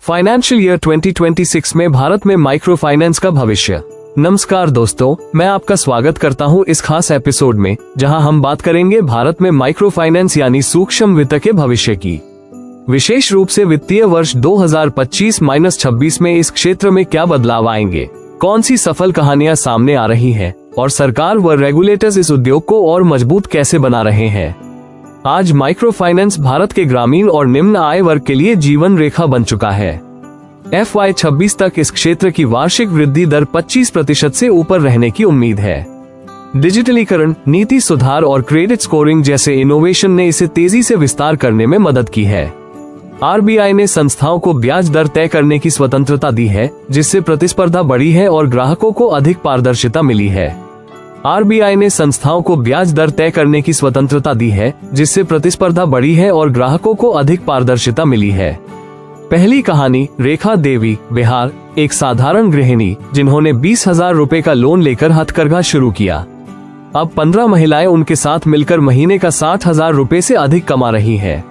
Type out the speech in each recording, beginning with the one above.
Financial year 2026 में भारत में micro finance का भविष्य। नमस्कार दोस्तों, मैं आपका स्वागत करता हूं इस खास एपिसोड में, जहां हम बात करेंगे भारत में माइक्रो फाइनेंस यानी सूक्ष्म वित्त के भविष्य की। विशेष रूप से वित्तीय वर्ष 2025-26 में इस क्षेत्र में क्या बदलाव आएंगे, कौन सी सफल कहानियां सामने आ रही हैं और सरकार व रेगुलेटर्स इस उद्योग को और मजबूत कैसे बना रहे हैं। आज माइक्रो फाइनेंस भारत के ग्रामीण और निम्न आय वर्ग के लिए जीवन रेखा बन चुका है। FY26 तक इस क्षेत्र की वार्षिक वृद्धि दर 25% से ऊपर रहने की उम्मीद है। डिजिटलीकरण, नीति सुधार और क्रेडिट स्कोरिंग जैसे इनोवेशन ने इसे तेजी से विस्तार करने में मदद की है। RBI ने संस्थाओं को ब्याज दर तय करने की स्वतंत्रता दी है, जिससे प्रतिस्पर्धा बढ़ी है और ग्राहकों को अधिक पारदर्शिता मिली है। RBI ने संस्थाओं को ब्याज दर तय करने की स्वतंत्रता दी है, जिससे प्रतिस्पर्धा बढ़ी है और ग्राहकों को अधिक पारदर्शिता मिली है। पहली कहानी, रेखा देवी, बिहार, एक साधारण गृहिणी जिन्होंने 20,000 रुपए का लोन लेकर हथकरघा शुरू किया। अब 15 महिलाएं उनके साथ मिलकर महीने का 60,000 रुपए से अधिक कमा रही हैं।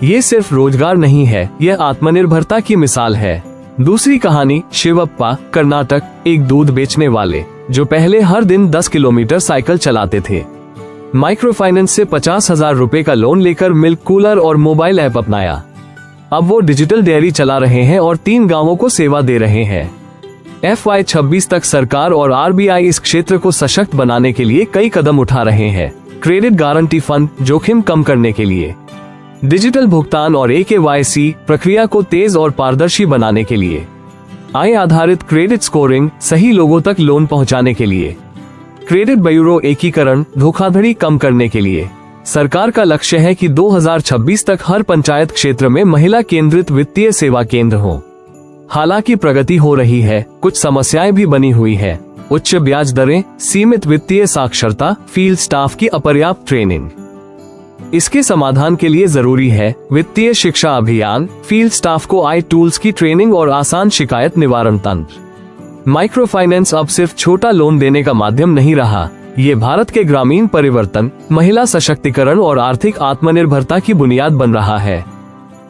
ये सिर्फ रोजगार नहीं है, यह आत्मनिर्भरता की मिसाल है। दूसरी कहानी, शिवप्पा, कर्नाटक, एक दूध बेचने वाले जो पहले हर दिन 10 किलोमीटर साइकिल चलाते थे। माइक्रो फाइनेंस से 50,000 रुपए का लोन लेकर मिल्क कूलर और मोबाइल ऐप अपनाया। अब वो डिजिटल डेयरी चला रहे हैं और 3 गांवों को सेवा दे रहे हैं। FY26 तक सरकार और RBI इस क्षेत्र को सशक्त बनाने के लिए कई कदम उठा रहे हैं। क्रेडिट गारंटी फंड, जोखिम कम करने के लिए, डिजिटल भुगतान और KYC प्रक्रिया को तेज और पारदर्शी बनाने के लिए, आय आधारित क्रेडिट स्कोरिंग, सही लोगों तक लोन पहुंचाने के लिए, क्रेडिट ब्यूरो एकीकरण, धोखाधड़ी कम करने के लिए। सरकार का लक्ष्य है कि 2026 तक हर पंचायत क्षेत्र में महिला केंद्रित वित्तीय सेवा केंद्र हो। हालांकि प्रगति हो रही है, कुछ समस्याएं भी बनी हुई है। उच्च ब्याज दरें, सीमित वित्तीय साक्षरता, फील्ड स्टाफ की अपर्याप्त ट्रेनिंग। इसके समाधान के लिए जरूरी है वित्तीय शिक्षा अभियान, फील्ड स्टाफ को आई टूल्स की ट्रेनिंग और आसान शिकायत निवारण तंत्र। माइक्रो फाइनेंस अब सिर्फ छोटा लोन देने का माध्यम नहीं रहा, ये भारत के ग्रामीण परिवर्तन, महिला सशक्तिकरण और आर्थिक आत्मनिर्भरता की बुनियाद बन रहा है।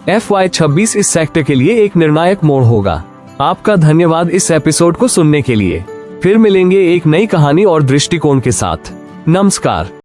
FY26 इस सेक्टर के लिए एक निर्णायक मोड़ होगा। आपका धन्यवाद इस एपिसोड को सुनने के लिए। फिर मिलेंगे एक नई कहानी और दृष्टिकोण के साथ। नमस्कार।